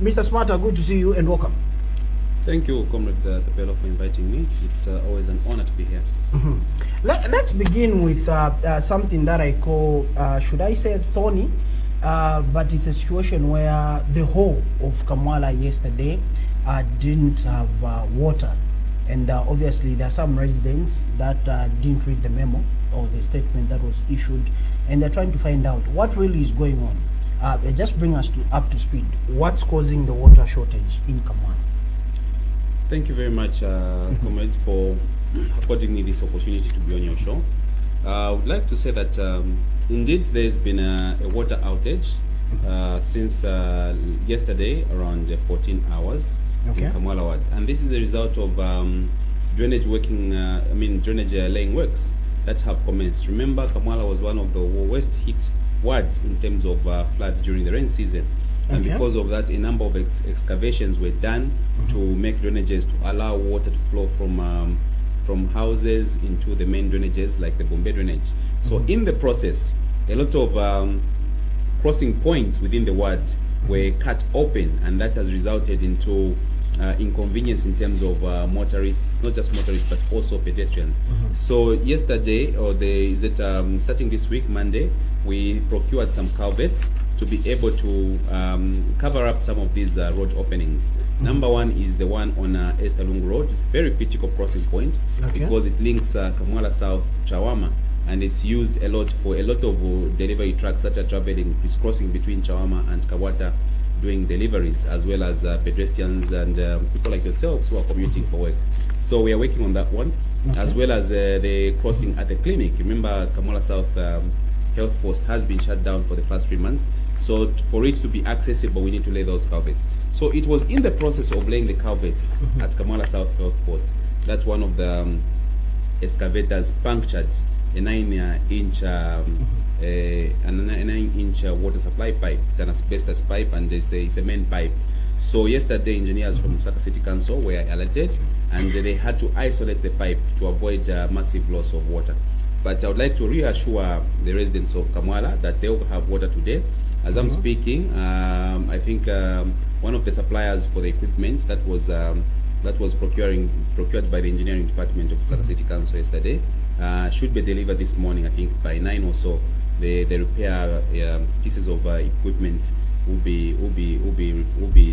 Mr. Smarter, good to see you and welcome. Thank you, Comrade Tapelo, for inviting me. It's always an honor to be here. Let's begin with something that I call, should I say thorny, but it's a situation where the whole of Kamwala yesterday didn't have water. And obviously there are some residents that didn't read the memo or the statement that was issued, and they're trying to find out what really is going on. Just bring us up to speed. What's causing the water shortage in Kamwala? Thank you very much, Comrade, for according me this opportunity to be on your show. I would like to say that indeed there's been a water outage since yesterday around 14 hours in Kamwala Ward, and this is a result of drainage laying works that have commenced. Remember, Kamwala was one of the worst hit wards in terms of floods during the rain season. And because of that, a number of excavations were done to make drainages to allow water to flow from houses into the main drainages like the Bombay drainage. So in the process, a lot of crossing points within the ward were cut open, and that has resulted into inconvenience in terms of motorists, not just motorists but also pedestrians. So yesterday, or starting this week, Monday, we procured some culverts to be able to cover up some of these road openings. Number one is the one on Estalung Road. It's a very critical crossing point because it links Kamwala South Chawama, and it's used a lot for a lot of delivery trucks that are traveling, crisscrossing between Chawama and Kawata, doing deliveries, as well as pedestrians and people like yourselves who are commuting for work. So we are working on that one, as well as the crossing at the clinic. Remember, Kamwala South Health Post has been shut down for the past 3 months. So for it to be accessible, we need to lay those culverts. So it was in the process of laying the culverts at Kamwala South Health Post that one of the excavators punctured a 9-inch water supply pipe. It's an asbestos pipe, and it's a main pipe. So yesterday, engineers from Lusaka City Council were alerted, and they had to isolate the pipe to avoid massive loss of water. But I would like to reassure the residents of Kamwala that they will have water today. As I'm speaking, I think one of the suppliers for the equipment that was procured by the engineering department of Lusaka City Council yesterday should be delivered this morning. I think by 9 or so, the repair pieces of equipment will be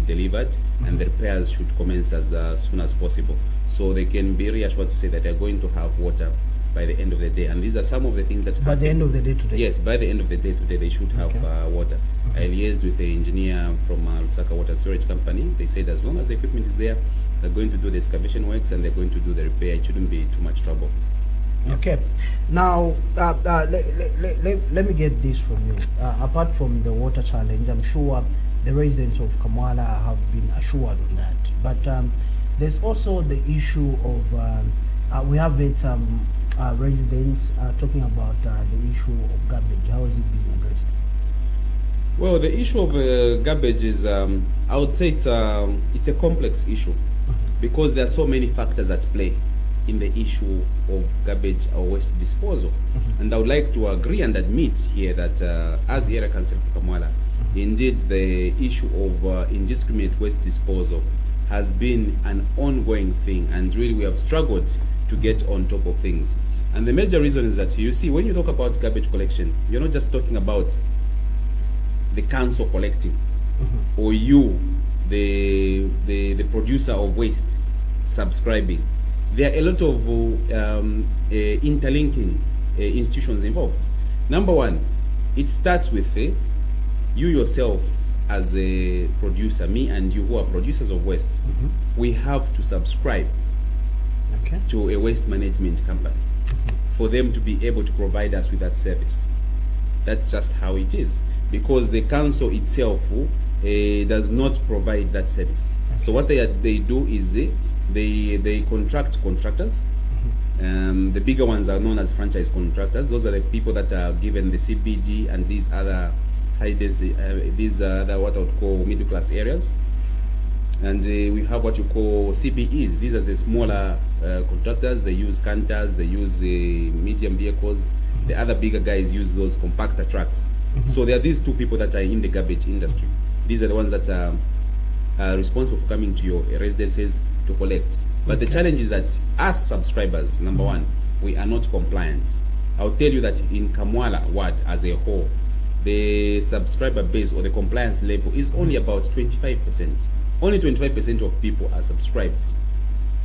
delivered, and the repairs should commence as soon as possible. So they can be reassured to say that they're going to have water by the end of the day. And these are some of the things that by the end of the day today? Yes, by the end of the day today, they should have water. I liaised with the engineer from Lusaka Water Storage Company. They said as long as the equipment is there, they're going to do the excavation works and they're going to do the repair. It shouldn't be too much trouble. Okay. Now, let me get this from you. Apart from the water challenge, I'm sure the residents of Kamwala have been assured on that. But there's also the issue of, we have some residents talking about the issue of garbage. How is it being addressed? Well, the issue of garbage is, I would say it's a complex issue because there are so many factors at play in the issue of garbage or waste disposal. And I would like to agree and admit here that as Area Council for Kamwala, indeed the issue of indiscriminate waste disposal has been an ongoing thing, and really we have struggled to get on top of things. And the major reason is that, you see, when you talk about garbage collection, you're not just talking about the council collecting or you, the producer of waste, subscribing. There are a lot of interlinking institutions involved. Number one, it starts with you yourself as a producer, me and you who are producers of waste. We have to subscribe to a waste management company for them to be able to provide us with that service. That's just how it is, because the council itself does not provide that service. So what they do is they contract contractors. The bigger ones are known as franchise contractors. Those are the people that are given the CBD and these other high density, these other what I would call middle class areas. And we have what you call CBEs. These are the smaller contractors. They use canters, they use medium vehicles. The other bigger guys use those compactor trucks. So there are these two people that are in the garbage industry. These are the ones that are responsible for coming to your residences to collect. But the challenge is that as subscribers, number one, we are not compliant. I'll tell you that in Kamwala ward as a whole, the subscriber base or the compliance level is only about 25%. Only 25% of people are subscribed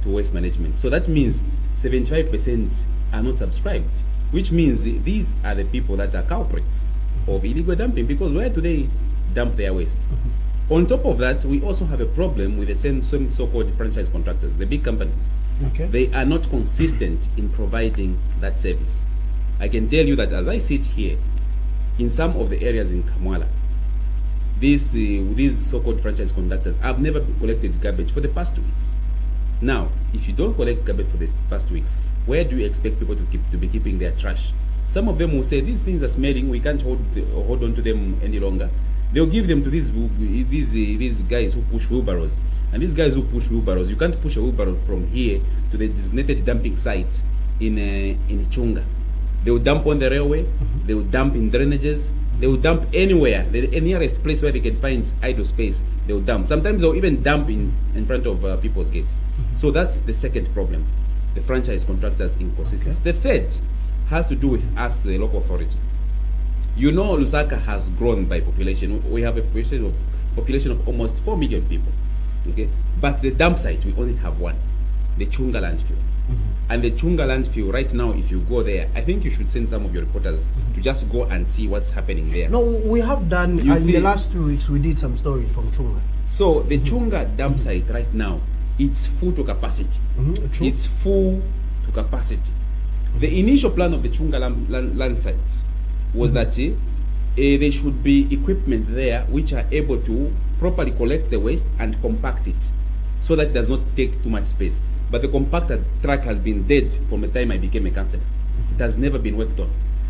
to waste management. So that means 75% are not subscribed, which means these are the people that are culprits of illegal dumping, because where do they dump their waste? On top of that, we also have a problem with the same so-called franchise contractors, the big companies. Okay. They are not consistent in providing that service. I can tell you that as I sit here, in some of the areas in Kamwala, these so-called franchise contractors have never collected garbage for the past 2 weeks. Now, if you don't collect garbage for the past 2 weeks, where do you expect people to be keeping their trash? Some of them will say these things are smelling, we can't hold on to them any longer. They'll give them to these guys who push wheelbarrows. And these guys who push wheelbarrows, you can't push a wheelbarrow from here to the designated dumping site in Chunga. They will dump on the railway, they will dump in drainages, they will dump anywhere, the nearest place where they can find idle space, they will dump. Sometimes they'll even dump in front of people's gates. So that's the second problem, the franchise contractors' inconsistency. The third has to do with us, the local authority. You know, Lusaka has grown by population. We have a population of almost 4 million people. Okay, but the dump site, we only have one, the Chunga landfill. And the Chunga landfill right now, if you go there, I think you should send some of your reporters to just go and see what's happening there. No, we have done, in the last 2 weeks, we did some stories from Chunga. So the Chunga dump site right now, it's full to capacity. It's full to capacity. The initial plan of the Chunga land site was that there should be equipment there which are able to properly collect the waste and compact it so that it does not take too much space. But the compactor truck has been dead from the time I became a councillor. It has never been worked on.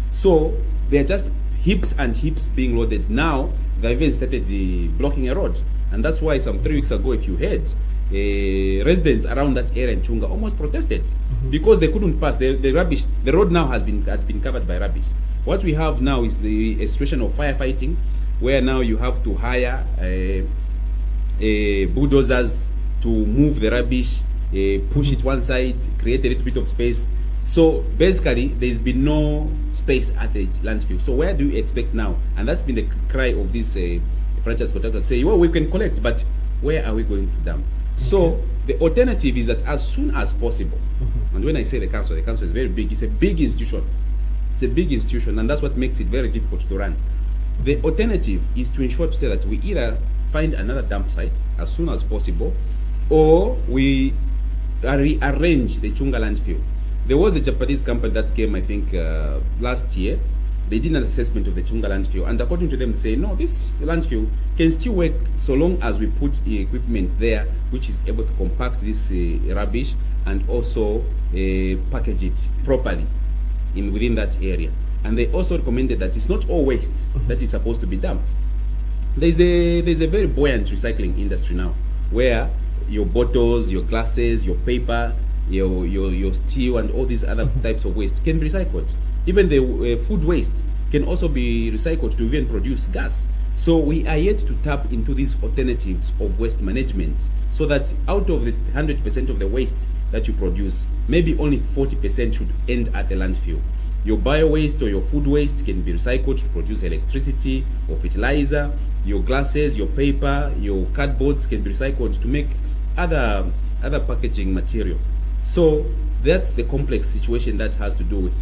So they're just heaps and heaps being loaded. Now they've even started blocking a road. And that's why some 3 weeks ago, if you heard, residents around that area in Chunga almost protested because they couldn't pass. The rubbish, the road now had been covered by rubbish. What we have now is a situation of firefighting, where now you have to hire bulldozers to move the rubbish, push it one side, create a little bit of space. So basically, there's been no space at the landfill. So where do you expect now? And that's been the cry of these franchise contractors, say, well, we can collect, but where are we going to dump? So the alternative is that as soon as possible, and when I say the council is very big. It's a big institution. It's a big institution, and that's what makes it very difficult to run. The alternative is to ensure to say that we either find another dump site as soon as possible, or we rearrange the Chunga landfill. There was a Japanese company that came, I think, last year. They did an assessment of the Chunga landfill, and according to them, they say, no, this landfill can still work so long as we put equipment there which is able to compact this rubbish and also package it properly within that area. And they also recommended that it's not all waste that is supposed to be dumped. There's a very buoyant recycling industry now, where your bottles, your glasses, your paper, your steel, and all these other types of waste can be recycled. Even the food waste can also be recycled to even produce gas. So we are yet to tap into these alternatives of waste management, so that out of the 100% of the waste that you produce, maybe only 40% should end at the landfill. Your bio waste or your food waste can be recycled to produce electricity or fertilizer. Your glasses, your paper, your cardboards can be recycled to make other packaging material. So that's the complex situation that has to do with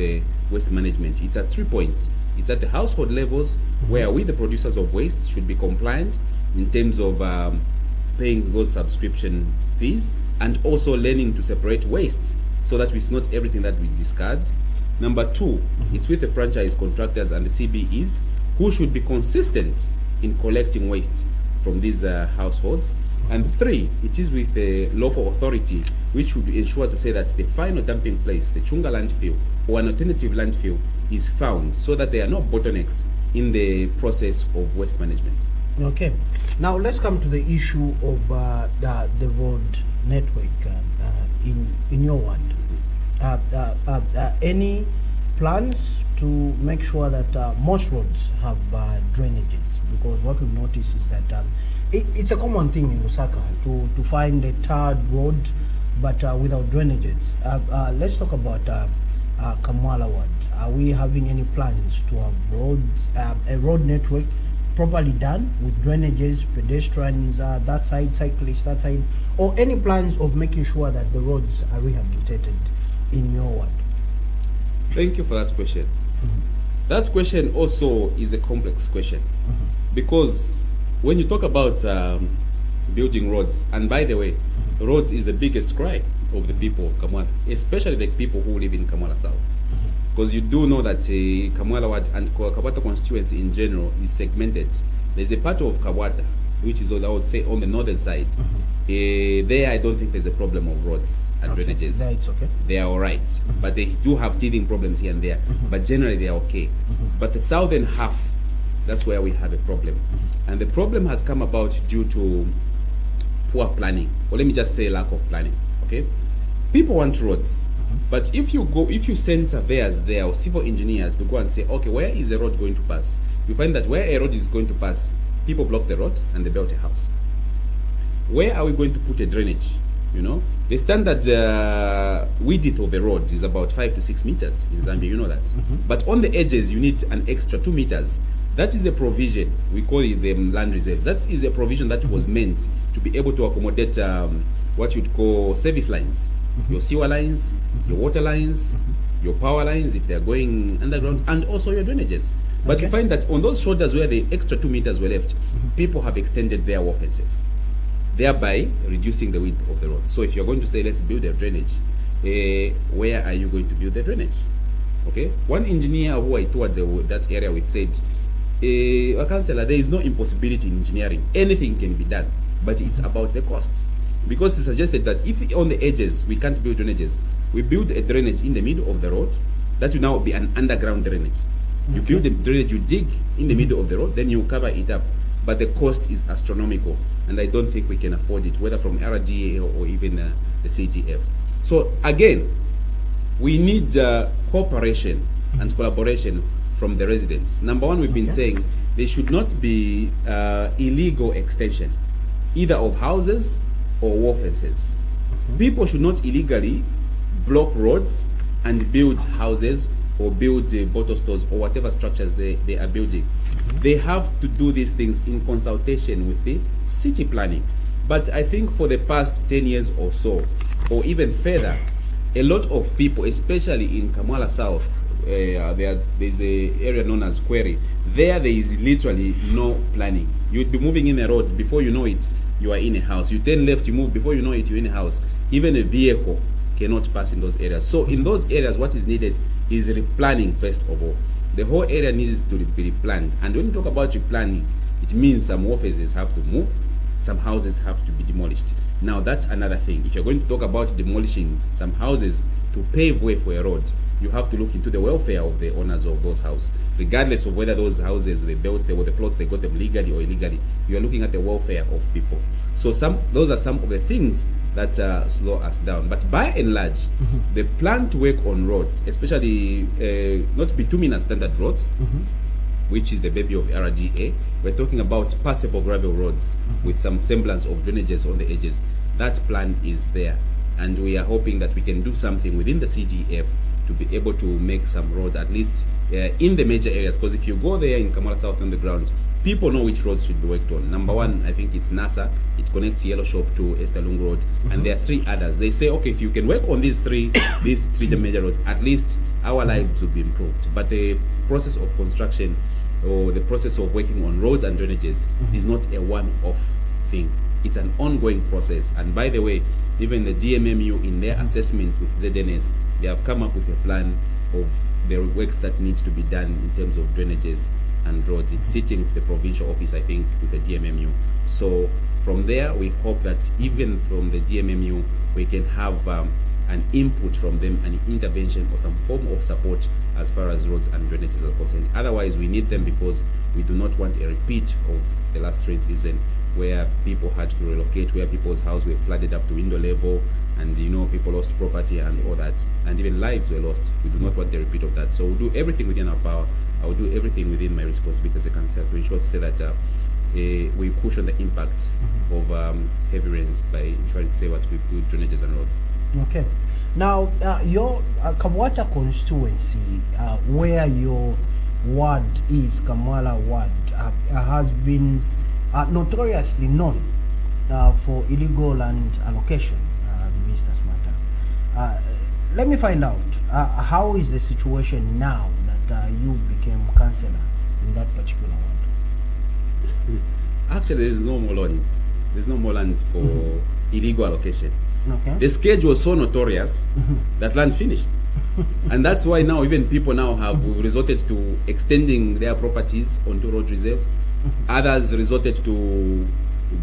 waste management. It's at 3 points. It's at the household levels, where we, the producers of waste, should be compliant in terms of paying those subscription fees, and also learning to separate waste so that it's not everything that we discard. Number two, it's with the franchise contractors and the CBEs, who should be consistent in collecting waste from these households. And three, it is with the local authority, which would ensure to say that the final dumping place, the Chunga landfill or an alternative landfill, is found, so that there are no bottlenecks in the process of waste management. Okay. Now let's come to the issue of the road network in your ward. Any plans to make sure that most roads have drainages? Because what we've noticed is that It's a common thing in Lusaka to find a tarred road, but without drainages. Let's talk about Kamwala Ward. Are we having any plans to have roads, a road network properly done with drainages, pedestrians that side, cyclists that side, or any plans of making sure that the roads are rehabilitated in your ward? Thank you for that question. That question also is a complex question because when you talk about building roads, and by the way, roads is the biggest cry of the people of Kamwala, especially the people who live in Kamwala South. Because you do know that Kamwala Ward and Kabata constituency in general is segmented. There's a part of Kabata, which is, I would say, on the northern side. There, I don't think there's a problem of roads and drainages. There it's okay. They are all right. But they do have teething problems here and there. But generally, they are okay. But the southern half, that's where we have a problem. And the problem has come about due to poor planning. Or let me just say lack of planning. Okay? People want roads. But if you send surveyors there or civil engineers to go and say, okay, where is the road going to pass? You find that where a road is going to pass, people block the road and they build a house. Where are we going to put a drainage? You know, the standard width of a road is about 5 to 6 meters in Zambia. You know that. But on the edges, you need an extra 2 meters. That is a provision. We call it the land reserves. That is a provision that was meant to be able to accommodate what you'd call service lines. Your sewer lines, your water lines, your power lines if they are going underground, and also your drainages. But you find that on those shoulders where the extra 2 meters were left, people have extended their wall fences, thereby reducing the width of the road. So if you're going to say, let's build a drainage, where are you going to build the drainage? Okay. One engineer who I toured that area with said, Councillor, there is no impossibility in engineering. Anything can be done, but it's about the cost. Because he suggested that if on the edges we can't build drainages, we build a drainage in the middle of the road. That will now be an underground drainage. You build the drainage, you dig in the middle of the road, then you cover it up. But the cost is astronomical, and I don't think we can afford it, whether from RDA or even the CTF. So again, we need cooperation and collaboration from the residents. Number one, we've been saying there should not be illegal extension, either of houses or wall fences. People should not illegally block roads and build houses or build bottle stores or whatever structures they are building. They have to do these things in consultation with the city planning. But I think for the past 10 years or so, or even further, a lot of people, especially in Kamwala South, there's an area known as Query. There is literally no planning. You'd be moving in a road, before you know it, you are in a house. You turn left, you move, before you know it, you're in a house. Even a vehicle cannot pass in those areas. So in those areas, what is needed is replanning first of all. The whole area needs to be replanned. And when you talk about replanning, it means some offices have to move, some houses have to be demolished. Now that's another thing. If you're going to talk about demolishing some houses to pave way for a road, you have to look into the welfare of the owners of those houses. Regardless of whether those houses they built, or the plots they got them legally or illegally, you are looking at the welfare of people. So those are some of the things that slow us down. But by and large, the plan to work on roads, especially not bitumen standard roads, which is the baby of RDA, we're talking about passable gravel roads with some semblance of drainages on the edges. That plan is there, and we are hoping that we can do something within the CDF to be able to make some roads, at least in the major areas. Because if you go there in Kamwala South on the ground, people know which roads should be worked on. Number one, I think it's NASA. It connects Yellow Shop to Estalung Road, and there are 3 others. They say, okay, if you can work on these three major roads, at least our lives will be improved. But the process of construction or the process of working on roads and drainages is not a one-off thing. It's an ongoing process. And by the way, even the DMMU in their assessment with ZNS, they have come up with a plan of the works that need to be done in terms of drainages and roads. It's sitting with the provincial office, I think, with the DMMU. So from there, we hope that even from the DMMU, we can have an input from them, an intervention or some form of support as far as roads and drainages are concerned. Otherwise, we need them because we do not want a repeat of the last rain season where people had to relocate, where people's houses were flooded up to window level, and people lost property and all that, and even lives were lost. We do not want a repeat of that. So we'll do everything within our power. I will do everything within my responsibility as a councillor to ensure to say that we cushion the impact of heavy rains by trying to say what we put drainages and roads. Okay. Now, your Kabwata constituency, where your ward is, Kamwala ward, has been notoriously known for illegal land allocation, Mr. Smata. Let me find out, how is the situation now that you became councillor in that particular ward? Actually, there's no more lands. There's no more land for illegal allocation. Okay. The schedule was so notorious that land finished. And that's why now even people now have resorted to extending their properties onto road reserves. Others resorted to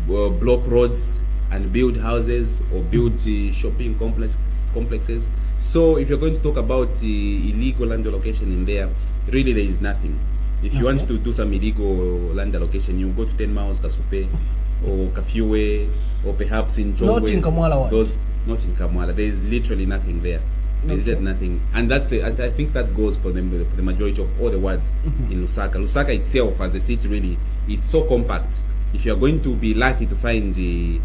block roads and build houses or build shopping complexes. So if you're going to talk about illegal land allocation in there, really there is nothing. If you want to do some illegal land allocation, you go to 10 miles, Kasupe, or Kafiwe, or perhaps in Chongwe. Not in Kamwala. Not in Kamwala. There is literally nothing there. There's just nothing, and that's and I think that goes for the majority of all the wards in Lusaka. Lusaka itself, as a city, really, it's so compact. If you are going to be lucky to find a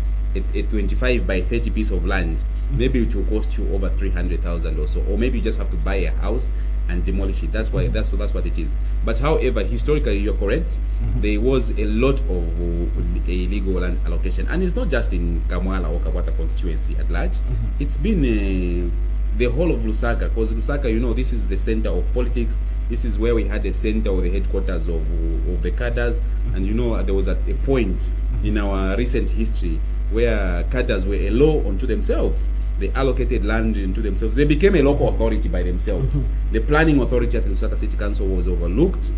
25 by 30 piece of land, maybe it will cost you over 300,000 or so, or maybe you just have to buy a house and demolish it. That's why that's what it is. But however, historically, you're correct. There was a lot of illegal land allocation, and it's not just in Kamwala or Kabwata constituency at large. It's been the whole of Lusaka, because Lusaka, you know, this is the center of politics. This is where we had the center or the headquarters of the cadres, and you know, there was a point in our recent history where cadres were a law unto themselves. They allocated land into themselves. They became a local authority by themselves. The planning authority at the Lusaka City Council was overlooked.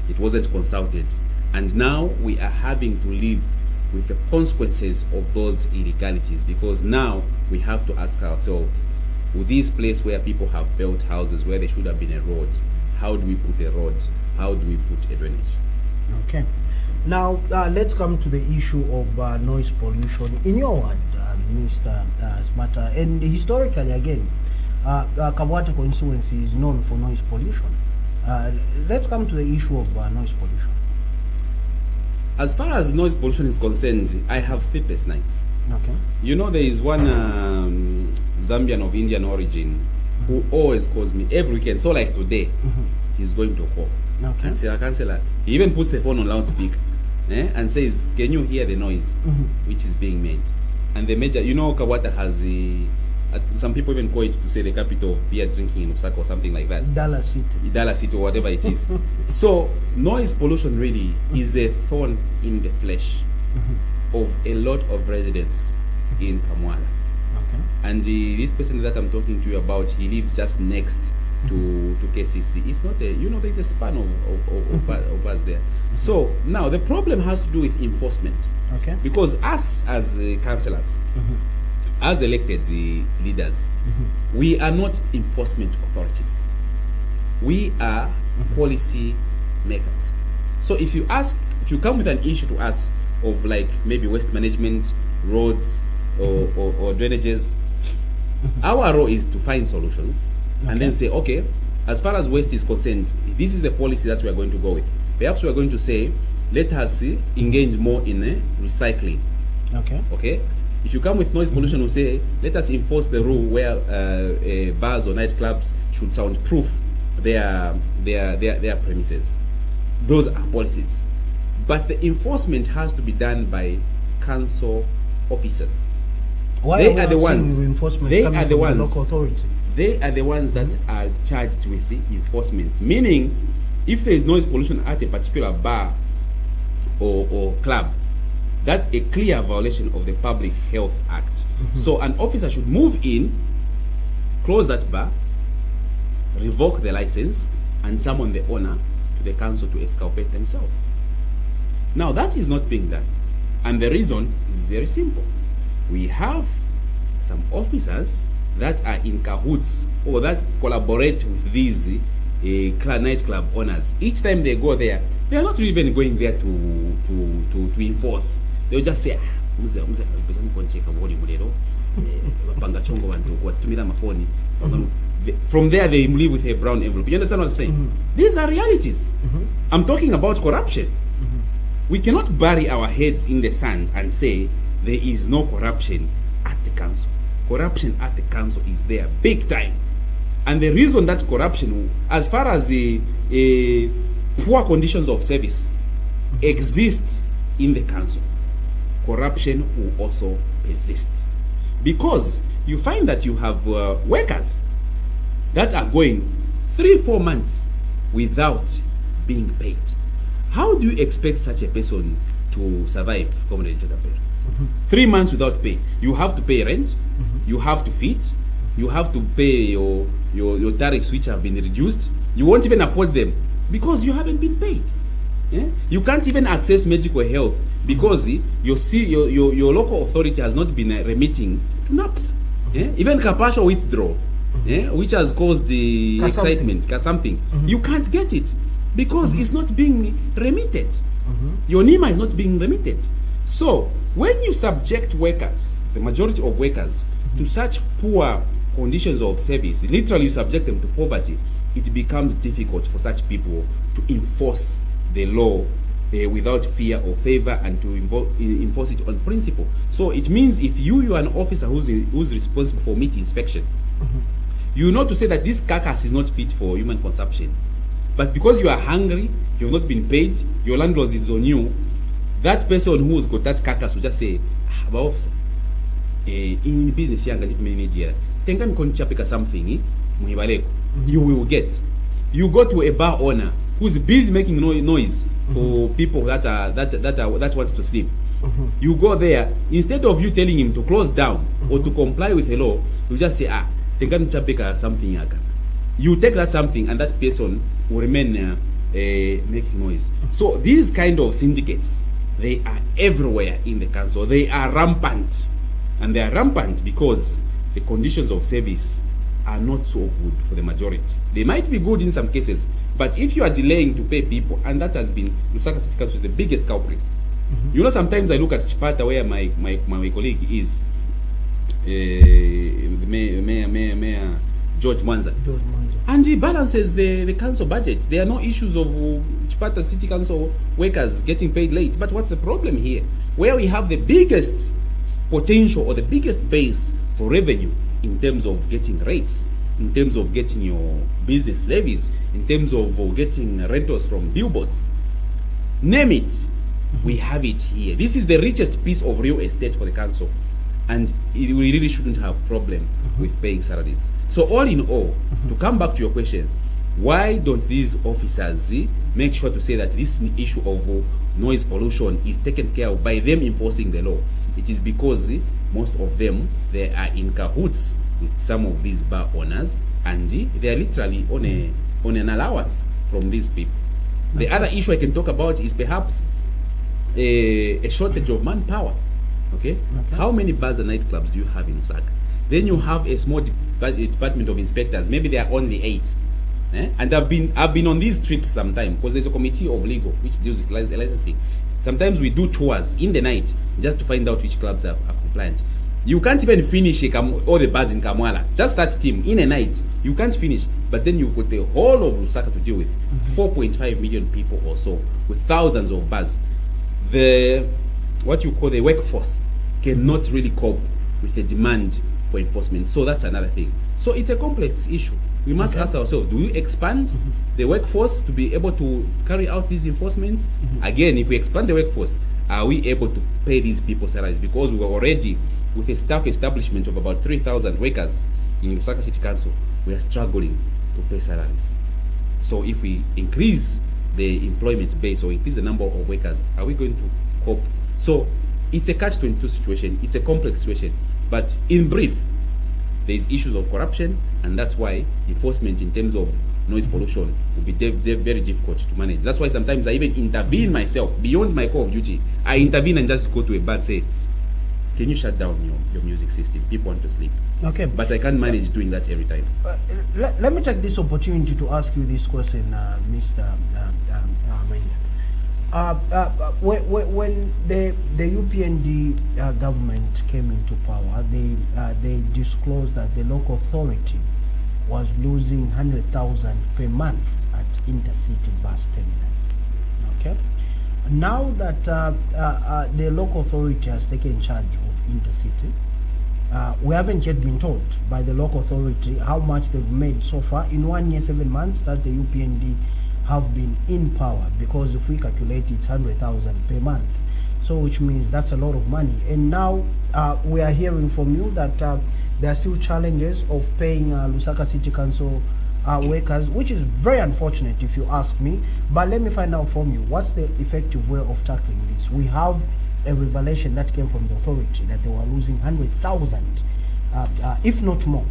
It wasn't consulted. And now we are having to live with the consequences of those illegalities, because now we have to ask ourselves, with this place where people have built houses where there should have been a road, how do we put a road? How do we put a drainage? Okay. Now, let's come to the issue of noise pollution in your ward, Mr. Smata. And historically, again, Kabwata constituency is known for noise pollution. Let's come to the issue of noise pollution. As far as noise pollution is concerned, I have sleepless nights. Okay. You know, there is one Zambian of Indian origin who always calls me every weekend. So like today, he's going to call and say, "Councillor," he even puts the phone on loudspeaker and says, "Can you hear the noise which is being made?" And the major, you know, Kabwata has some people even call it to say the capital of beer drinking in Lusaka or something like that. Dallas City or whatever it is. So noise pollution really is a thorn in the flesh of a lot of residents in Kamwala. Okay. And this person that I'm talking to you about, he lives just next to KCC. It's not a, you know, there's a span of us there. So now the problem has to do with enforcement. Okay. Because us as councillors, as elected leaders, we are not enforcement authorities. We are policy makers. So if you come with an issue to us of like maybe waste management, roads, or drainages, our role is to find solutions and then say, okay, as far as waste is concerned, this is the policy that we are going to go with. Perhaps we are going to say, let us engage more in recycling. Okay. If you come with noise pollution, we'll say, let us enforce the rule where bars or nightclubs should soundproof their premises. Those are policies. But the enforcement has to be done by council officers. They are the ones. They are the ones. Local authority. They are the ones that are charged with the enforcement. Meaning, if there is noise pollution at a particular bar or club, that's a clear violation of the Public Health Act. So an officer should move in, close that bar, revoke the license, and summon the owner to the council to exculpate themselves. Now that is not being done. And the reason is very simple. We have some officers that are in cahoots or that collaborate with these nightclub owners. Each time they go there, they are not really even going there to enforce. They'll just say, from there they leave with a brown envelope. You understand what I'm saying? These are realities. I'm talking about corruption. We cannot bury our heads in the sand and say there is no corruption at the council. Corruption at the council is there big time. And the reason that corruption, as far as the poor conditions of service exist in the council, corruption will also persist. Because you find that you have workers that are going 3-4 months without being paid. How do you expect such a person to survive, Comrade Jodapel? 3 months without pay. You have to pay rent, you have to feed, you have to pay your tariffs which have been reduced. You won't even afford them because you haven't been paid. Yeah? You can't even access medical health because your local authority has not been remitting to NAPSA. Yeah? Even partial withdrawal, which has caused the excitement, something. You can't get it because it's not being remitted. Your NEMA is not being remitted. So when you subject workers, the majority of workers, to such poor conditions of service, literally you subject them to poverty, it becomes difficult for such people to enforce the law without fear or favor and to enforce it on principle. So it means if you are an officer who's responsible for meat inspection, you know to say that this carcass is not fit for human consumption. But because you are hungry, you have not been paid, your landlord is on you, that person who's got that carcass will just say, officer, in business tenga mkonichapika something muhibaleko, you will get. You go to a bar owner who's busy making noise for people that want to sleep. You go there, instead of you telling him to close down or to comply with the law, you just say, tenga mchapika something yaka. You take that something and that person will remain making noise. So these kind of syndicates, they are everywhere in the council. They are rampant. And they are rampant because the conditions of service are not so good for the majority. They might be good in some cases, but if you are delaying to pay people, and that has been, Lusaka City Council is the biggest culprit. You know, sometimes I look at Chipata where my colleague is, Mayor George Mwanza. And he balances the council budget. There are no issues of Chipata City Council workers getting paid late. But what's the problem here? Where we have the biggest potential or the biggest base for revenue in terms of getting rates, in terms of getting your business levies, in terms of getting rentals from billboards. Name it, we have it here. This is the richest piece of real estate for the council. And we really shouldn't have problem with paying salaries. So all in all, to come back to your question, why don't these officers make sure to say that this issue of noise pollution is taken care of by them enforcing the law? It is because most of them, they are in cahoots with some of these bar owners, and they are literally on an allowance from these people. The other issue I can talk about is perhaps a shortage of manpower. Okay? How many bars and nightclubs do you have in Lusaka? Then you have a small department of inspectors. Maybe there are only 8. And I've been on these trips sometimes because there's a committee of legal which deals with licensing. Sometimes we do tours in the night just to find out which clubs are compliant. You can't even finish all the bars in Kamwala. Just that team in a night, you can't finish. But then you've got the whole of Lusaka to deal with. 4.5 million people or so with thousands of bars. What you call the workforce cannot really cope with the demand for enforcement. So that's another thing. So it's a complex issue. We must ask ourselves, do we expand the workforce to be able to carry out these enforcements? Again, if we expand the workforce, are we able to pay these people salaries? Because we are already with a staff establishment of about 3,000 workers in Lusaka City Council, we are struggling to pay salaries. So if we increase the employment base or increase the number of workers, are we going to cope? So it's a catch-22 situation. It's a complex situation. But in brief, there is issues of corruption, and that's why enforcement in terms of noise pollution will be very difficult to manage. That's why sometimes I even intervene myself beyond my call of duty. I intervene and just go to a bar and say, can you shut down your music system? People want to sleep. Okay. But I can't manage doing that every time. Let me take this opportunity to ask you this question, Mr. When the UPND government came into power, they disclosed that the local authority was losing 100,000 per month at intercity bus terminals. Okay, Now that the local authority has taken charge of intercity, we haven't yet been told by the local authority how much they've made so far in 1 year 7 months that the UPND have been in power, because if we calculate it's 100,000 per month, so which means that's a lot of money. And now we are hearing from you that there are still challenges of paying Lusaka City Council workers, which is very unfortunate if you ask me. But let me find out from you, what's the effective way of tackling this? We have a revelation that came from the authority that they were losing 100,000, if not more,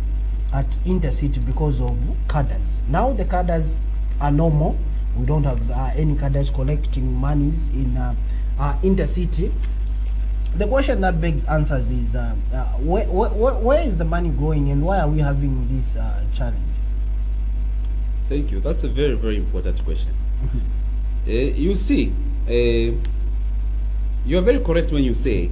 at intercity because of cadres. Now the cadres are no more. We don't have any cadres collecting monies in intercity. The question that begs answers is where is the money going, and why are we having this challenge? Thank you. That's a very, very important question. You see, you are very correct when you say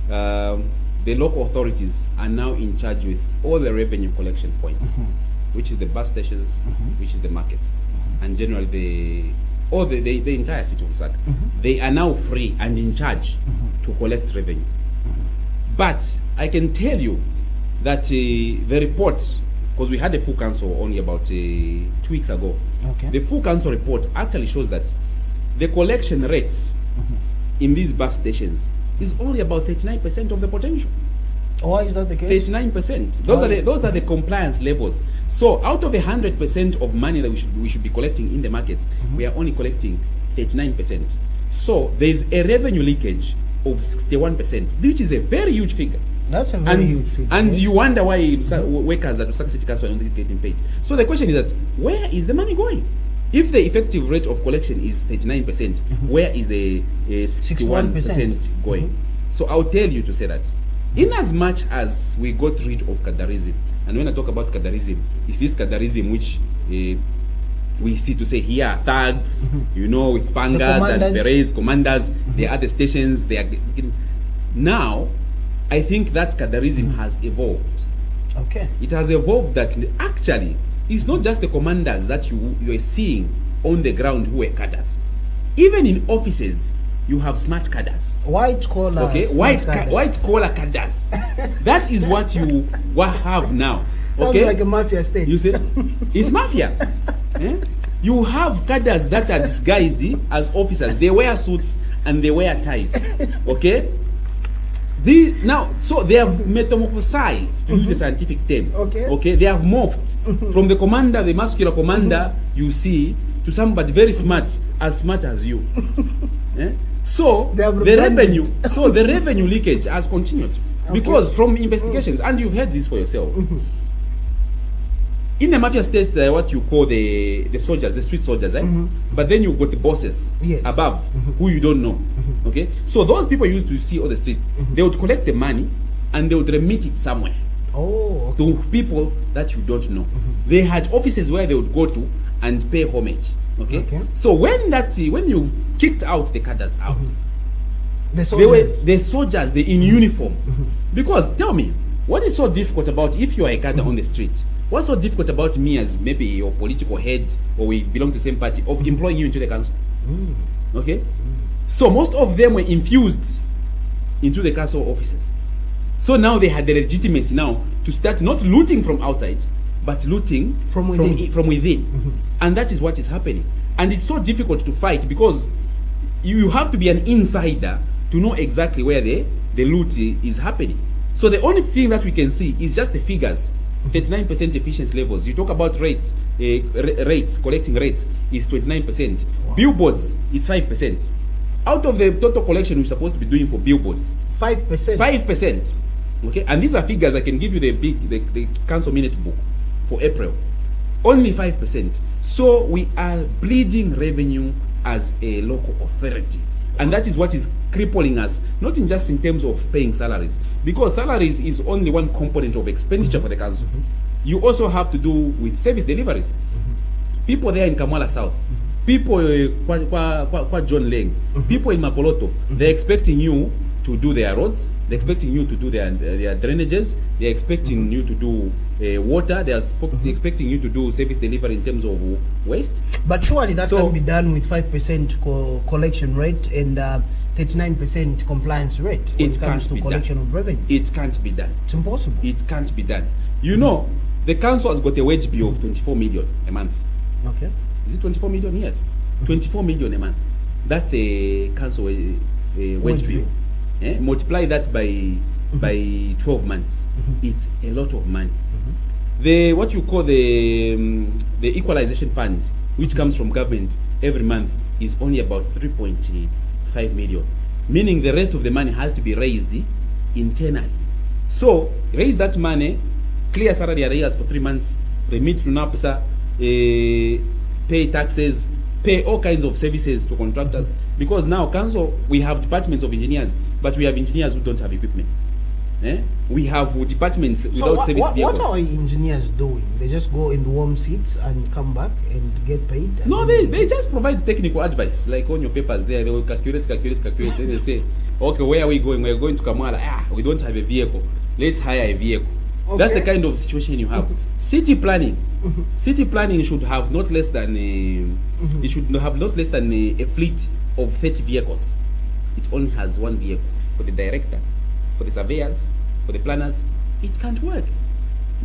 the local authorities are now in charge with all the revenue collection points, which is the bus stations, which is the markets, and generally the entire city of Lusaka. They are now free and in charge to collect revenue. But I can tell you that the report, because we had a full council only about 2 weeks ago, the full council report actually shows that the collection rates in these bus stations is only about 39% of the potential. Why is that the case? 39%. Those are the compliance levels. So out of 100% of money that we should be collecting in the markets, we are only collecting 39%. So there is a revenue leakage of 61%, which is a very huge figure. That's a very huge figure. And you wonder why workers at Lusaka City Council are not getting paid. So the question is that where is the money going? If the effective rate of collection is 39%, where is the 61% going? So I'll tell you to say that in as much as we got rid of Caderism, and when I talk about Caderism, it's this Caderism which we see to say here thugs, with pangas and berets, commanders, they are at the stations, they are getting. Now, I think that Caderism has evolved. Okay. It has evolved that actually it's not just the commanders that you are seeing on the ground who are cadres. Even in offices, you have smart cadres. White collar. Okay, white collar cadres. That is what you have now. Sounds okay? like a mafia state. You see, it's mafia. You have cadres that are disguised as officers. They wear suits and they wear ties. Okay. So they have metamorphosized, to use a scientific term. Okay, they have morphed from the commander, the muscular commander you see, to somebody very smart as you. So the revenue leakage has continued because from investigations, and you've heard this for yourself. In the mafia state, there are what you call the soldiers, the street soldiers, but then you've got the bosses above who you don't know. Okay, so those people used to see on the street, they would collect the money and they would remit it somewhere to people that you don't know. They had offices where they would go to and pay homage. Okay, so when you kicked out the cadres out, the soldiers, they in uniform. Because tell me, what is so difficult about if you are a cadre on the street? What's so difficult about me as maybe your political head, or we belong to the same party, of employing you into the council? Okay? So most of them were infused into the council offices. So now they had the legitimacy now to start not looting from outside, but looting from within. And that is what is happening. And it's so difficult to fight because you have to be an insider to know exactly where the loot is happening. So the only thing that we can see is just the figures. 39% efficiency levels. You talk about rates, collecting rates is 29%. Wow. Billboards, it's 5%. Out of the total collection we're supposed to be doing for billboards, 5%. 5%. Okay, and these are figures. I can give you the council minute book for April. Only 5%. So we are bleeding revenue as a local authority. And that is what is crippling us, not in just in terms of paying salaries, because salaries is only one component of expenditure for the council. You also have to do with service deliveries. People there in Kamala South, people Kwa John Leng, people in Mapoloto, they're expecting you to do their roads, They're expecting you to do their drainages. They're expecting you to do water. They're expecting you to do service delivery in terms of waste. But surely that can be done with 5% collection rate and 39% compliance rate when it comes to collection of revenue. It can't be done. It's impossible. It can't be done. You know, the council has got a wage bill of 24 million a month. Okay. Is it 24 million? Yes. 24 million a month. That's the council wage bill. Multiply that by 12 months. It's a lot of money. The what you call the equalization fund, which comes from government every month, is only about 3.5 million, meaning the rest of the money has to be raised internally. So raise that money, clear salary arrears for 3 months, remit to NAPSA, pay taxes, pay all kinds of services to contractors. Because now council, we have departments of engineers, but we have engineers who don't have equipment. We have departments without service vehicles. What are engineers doing? They just go in warm seats and come back and get paid? No, they just provide technical advice, like on your papers there. They will calculate. Then they say, okay, where are we going? We're going to Kamala. We don't have a vehicle. Let's hire a vehicle. Okay. That's the kind of situation you have. City planning. City planning should have not less than it should have not less than a fleet of 30 vehicles. It only has one vehicle for the director, for the surveyors, for the planners. It can't work.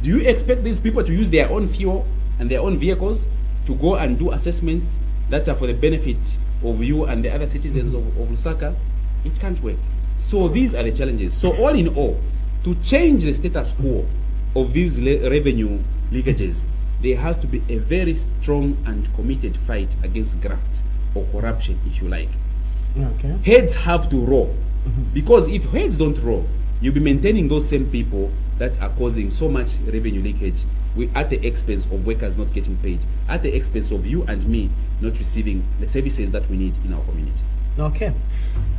Do you expect these people to use their own fuel and their own vehicles to go and do assessments that are for the benefit of you and the other citizens of Lusaka? It can't work. So these are the challenges. So all in all, to change the status quo of these revenue leakages, there has to be a very strong and committed fight against graft or corruption, if you like. Okay. Heads have to roll. Because if heads don't roll, you'll be maintaining those same people that are causing so much revenue leakage at the expense of workers not getting paid, at the expense of you and me not receiving the services that we need in our community. Okay.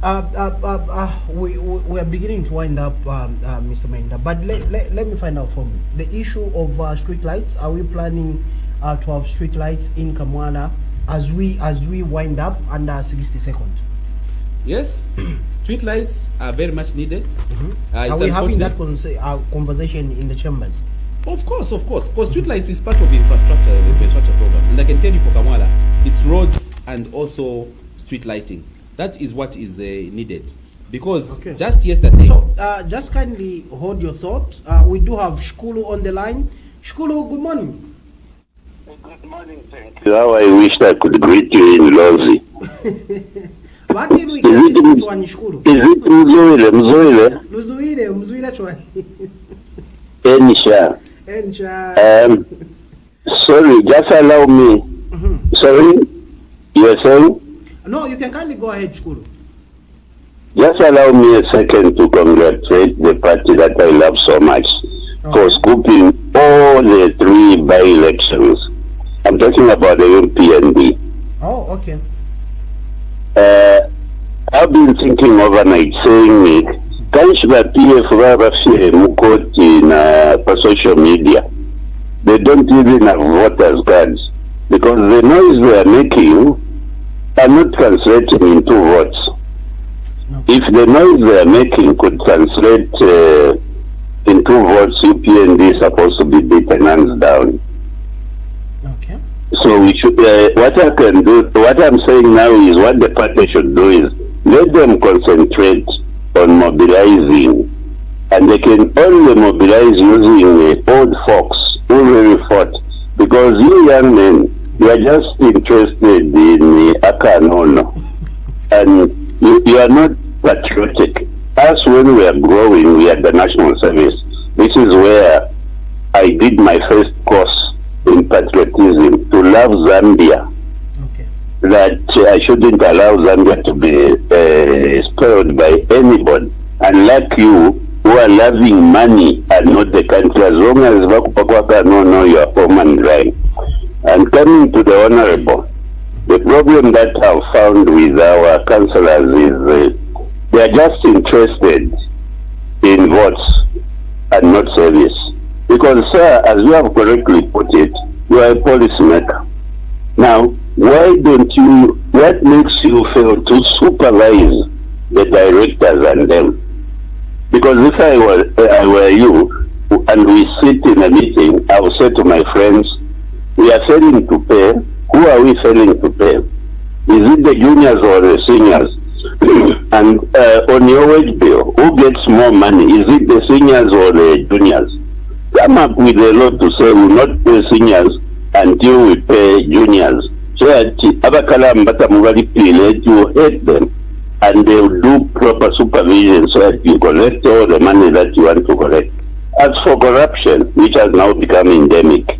We are beginning to wind up, Mr. Menda, but let me find out from you. The issue of street lights, are we planning to have street lights in Kamwala as we wind up under 60 seconds? Yes, street lights are very much needed. Are we having that conversation in the chambers? Of course, because street lights is part of the infrastructure program. And I can tell you for Kamwala, it's roads and also street lighting. That is what is needed. Because just yesterday... So, just kindly hold your thought. We do have Shkulu on the line. Shkulu, good morning. Good morning, thank you. How I wish I could greet you in Lozi. What did we get into one Shkulu? Is it Mzuile? Mzuile chwa. Ensha. Sorry, just allow me. Sorry, you are saying? No, you can kindly go ahead, Shkulu. Just allow me a second to congratulate the party that I love so much for scooping all the 3 by-elections. I'm talking about the UPND. Oh, okay. I've been thinking overnight, saying Kanshba PF Rarafi Mukoti for social media. They don't even have voters' cards because the noise they are making are not translating into votes. If the noise they are making could translate into votes, UPND is supposed to be beaten hands down. Okay. So we should. What I can do, what I'm saying now is, what the party should do is let them concentrate on mobilizing, and they can only mobilize using old folks who really fought. Because you young men, you are just interested in Akanono, and you are not patriotic. Us, when we are growing, we are the national service. This is where I did my first course in patriotism, to love Zambia. Okay. That I shouldn't allow Zambia to be spoiled by anybody. And like you, who are loving money and not the country, as long as Vakupakwaka no you are home and dry. And coming to the Honorable, the problem that I've found with our councillors is they are just interested in votes and not service. Because, sir, as you have correctly put it, you are a policymaker. Now, why don't you, what makes you fail to supervise the directors and them? Because if I were you and we sit in a meeting, I would say to my friends, we are failing to pay. Who are we failing to pay? Is it the juniors or the seniors? And on your wage bill, who gets more money? Is it the seniors or the juniors? Come up with a law to say we will not pay seniors until we pay juniors. So that you hate them, and they will do proper supervision so that you collect all the money that you want to collect. As for corruption, which has now become endemic,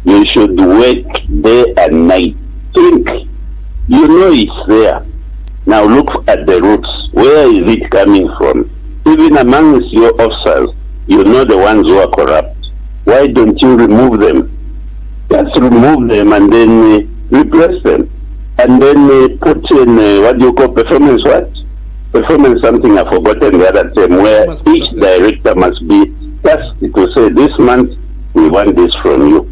you should work day and night. Think, you know it's there. Now look at the roots. Where is it coming from? Even amongst your officers, you know the ones who are corrupt. Why don't you remove them? Just remove them and then replace them. And then put in, what do you call performance what? Performance something I've forgotten the other term, where each director must be tasked to say, this month we want this from you.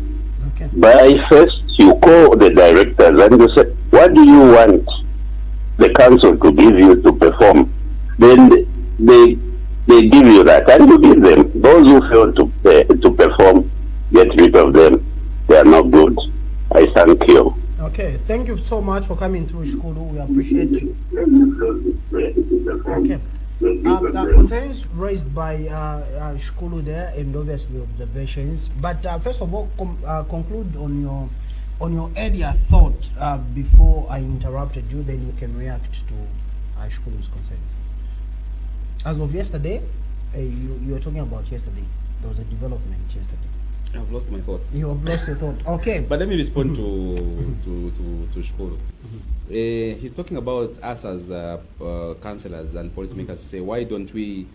Okay. By first, you call the directors and you say, what do you want the council to give you to perform? Then they give you that, and you give them. Those who fail to perform, get rid of them. They are not good. I thank you. Okay, thank you so much for coming through, Shkulu. We appreciate you. Okay. Concerns raised by Shkulu there, and obviously observations. But first of all, conclude on your earlier thought before I interrupted you. Then you can react to Shkulu's concerns. As of yesterday, you were talking about yesterday. There was a development yesterday. I've lost my thoughts. You have lost your thought. Okay. But let me respond to Shkolo. He's talking about us as councillors and policymakers to say, why don't we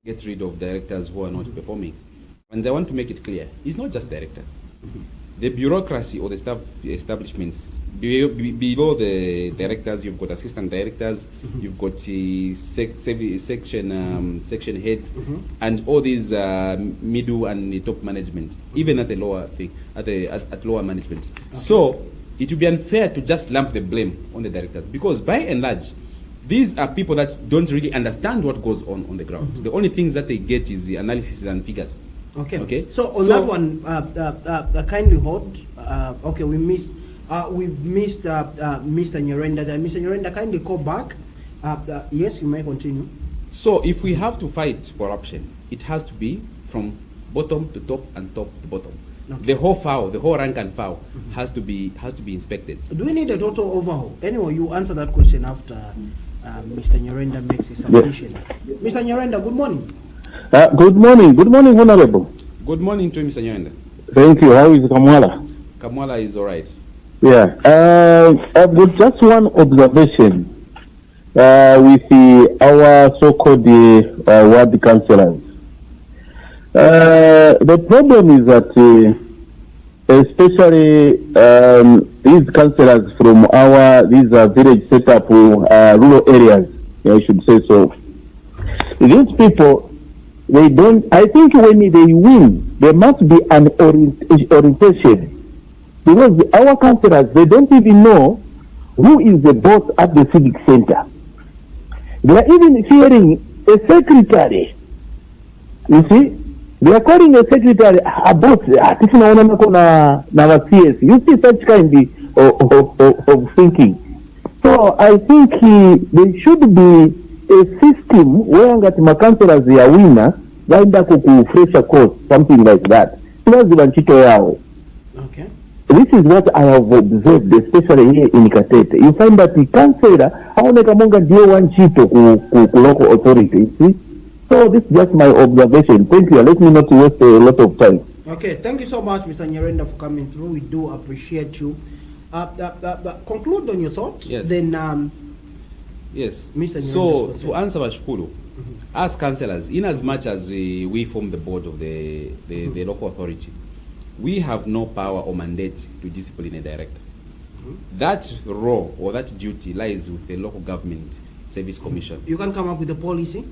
get rid of directors who are not performing? And I want to make it clear, it's not just directors. The bureaucracy or the staff establishments below the directors, you've got assistant directors, you've got section heads, and all these middle and the top management, even at the lower thing, at lower management. Okay. So it would be unfair to just lump the blame on the directors, because by and large, these are people that don't really understand what goes on the ground. The only things that they get is the analysis and figures. Okay. Okay. So on that one, kindly hold. Okay, we've missed Mr. Nyerenda. Mr. Nyerenda, kindly call back. Yes, you may continue. So if we have to fight corruption, it has to be from bottom to top and top to bottom. Okay. The whole file, the whole rank and file, has to be inspected. Do we need a total overhaul? Anyway, you answer that question after Mr. Nyerenda makes his submission. Mr. Nyerenda, good morning. Good morning, Honorable. Good morning to you, Mr. Nyerenda. Thank you. How is Kamwala? Kamwala is all right. Yeah. I've got just one observation with our so-called ward councillors. The problem is that especially these councillors from these village setup rural areas, I should say so. These people, they don't, I think when they win, there must be an orientation. Because our councillors, they don't even know who is the boss at the civic center. They are even fearing a secretary. You see? They are calling a secretary a boss. You see such kind of thinking. So I think there should be a system where my councillors are winners, fresh course, something like that. Okay. This is what I have observed, especially here in Katete. You find that the councillor, local authority. See? So this is just my observation. Thank you. Let me not waste a lot of time. Okay, thank you so much, Mr. Nyerenda, for coming through. We do appreciate you. Conclude on your thoughts. Yes. Then, yes. Mr. So to answer Bashkulu, as councillors, in as much as we form the board of the local authority, we have no power or mandate to discipline a director. That role or that duty lies with the local government service commission. You can come up with a policy?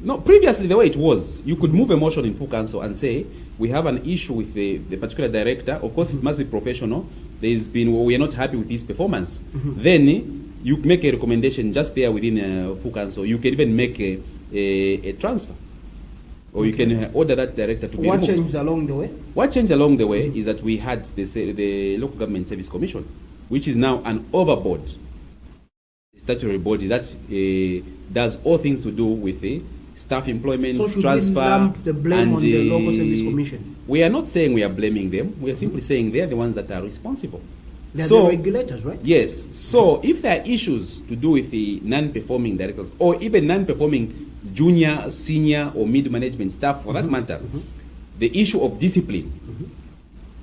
No, previously the way it was, you could move a motion in full council and say, we have an issue with the particular director. Of course, it must be professional. We are not happy with his performance. Then you make a recommendation just there within full council. You can even make a transfer. Or you can order that director to be What removed. changed along the way? What changed along the way is that we had the Local Government Service Commission, which is now an overboard statutory body that does all things to do with the staff employment, So should transfer, we lump the blame and on the Local Service Commission? we are not saying we are blaming them. We are simply saying they are the ones that are responsible. They are the regulators, right? Yes. So if there are issues to do with the non-performing directors or even non-performing junior, senior, or mid-management staff, for that matter, the issue of discipline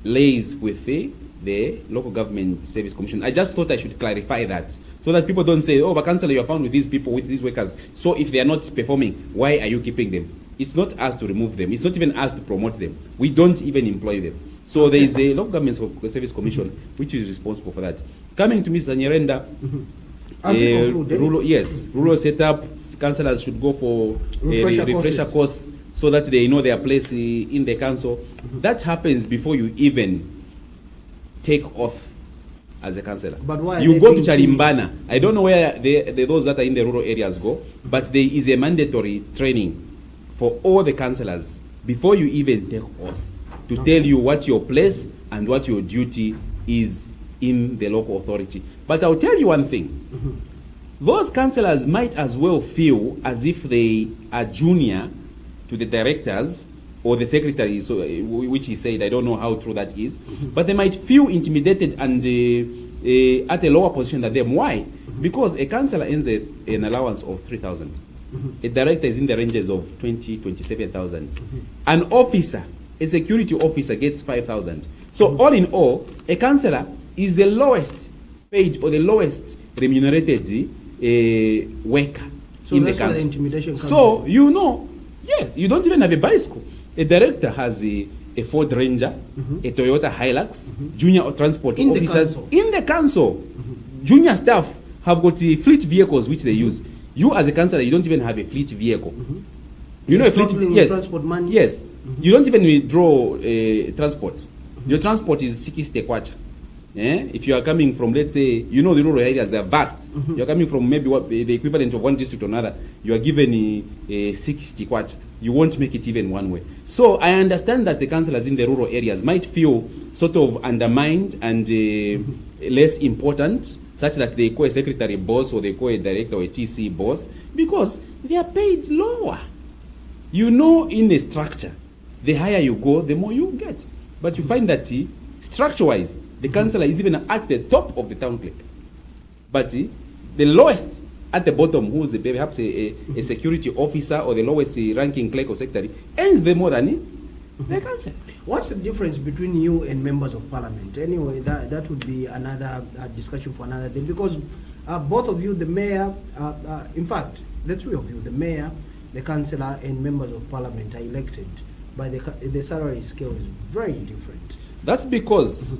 lays with the Local Government Service Commission. I just thought I should clarify that so that people don't say, oh, but councillor, you are found with these people, with these workers. So if they are not performing, why are you keeping them? It's not us to remove them. It's not even us to promote them. We don't even employ them. So there is a Local Government Service Commission which is responsible for that. Coming to Mr. Nyerenda, rural setup, councillors should go for a refresher course so that they know their place in the council. That happens before you even take oath as a councillor. But why you go to Charimbana. I don't know where those that are in the rural areas go, but there is a mandatory training for all the councillors before you even take oath to tell you what your place and what your duty is in the local authority. But I'll tell you one thing. Those councillors might as well feel as if they are junior to the directors or the secretaries, which he said, I don't know how true that is, but they might feel intimidated and at a lower position than them. Why? Because a councillor earns an allowance of 3,000. A director is in the ranges of 27,000. An officer, a security officer, gets 5,000. So all in all, a councillor is the lowest paid or the lowest remunerated worker in the council. Intimidation so you know, yes, you don't even have a bicycle. A director has a Ford Ranger, a Toyota Hilux, junior transport in officers the council. In the council. Junior staff have got fleet vehicles which they use. You as a councillor, you don't even have a fleet vehicle. You know a fleet, yes, transport money. yes. You don't even withdraw transport. Your transport is 60 kwacha. If you are coming from, let's say, you know the rural areas, they are vast. You are coming from maybe the equivalent of one district to another. You are given a 60 kwacha. You won't make it even one way. So I understand that the councillors in the rural areas might feel sort of undermined and less important, such that they call a secretary boss or they call a director or a TC boss, because they are paid lower. You know, in a structure, the higher you go, the more you get. But you find that structure-wise, the councillor is even at the top of the town clerk. But the lowest at the bottom, who is perhaps a security officer or the lowest ranking clerk or secretary, earns the more than the councillor. What's the difference between you and members of parliament? Anyway, that would be another discussion for another day, because both of you, the mayor, in fact, the three of you, the mayor, the councillor, and members of parliament are elected, but the salary scale is very different. That's because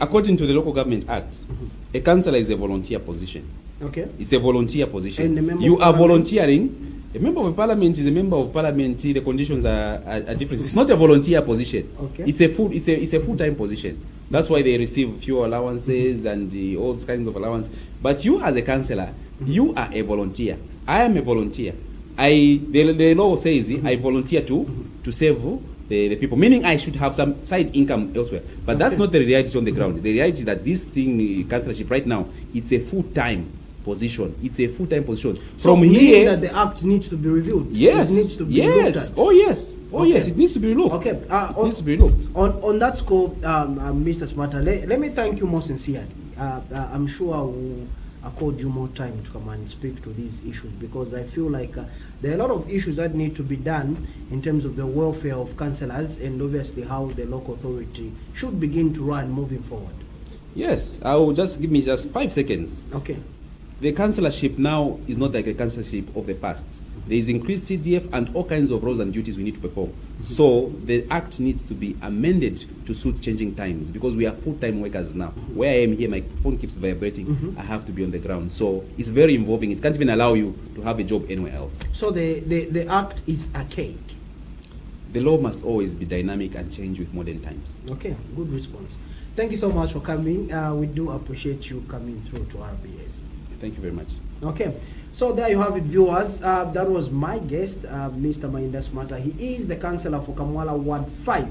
according to the Local Government Act, a councillor is a volunteer position. Okay. It's a volunteer position. And the member you of are parliament? volunteering. A member of parliament is a member of parliament. The conditions are different. It's not a volunteer position. Okay. It's a full-time position. That's why they receive few allowances and all those kinds of allowance. But you as a councillor, you are a volunteer. I am a volunteer. The law says I volunteer to serve the people, meaning I should have some side income elsewhere. But that's not the reality on the ground. The reality is that this thing, councillorship right now, it's a full-time position. It's a full-time position. So From meaning here, that the act needs to be reviewed. yes, It needs to be looked yes, at. oh yes, oh Okay. yes, it needs to be looked. Okay. It needs to be looked. On that scope, Mr. Smarter, let me thank you more sincerely. I'm sure I will accord you more time to come and speak to these issues, because I feel like there are a lot of issues that need to be done in terms of the welfare of councillors and obviously how the local authority should begin to run moving forward. Yes, I will give me 5 seconds. Okay. The councillorship now is not like a councillorship of the past. There is increased CDF and all kinds of roles and duties we need to perform. So the act needs to be amended to suit changing times, because we are full-time workers now. Where I am here, my phone keeps vibrating. I have to be on the ground. So it's very involving. It can't even allow you to have a job anywhere else. So the act is archaic. The law must always be dynamic and change with modern times. Okay, good response. Thank you so much for coming. We do appreciate you coming through to RBS. Thank you very much. Okay, so there you have it, viewers. That was my guest, Mr. Mainda Smata. He is the councillor for Kamwala Ward 5.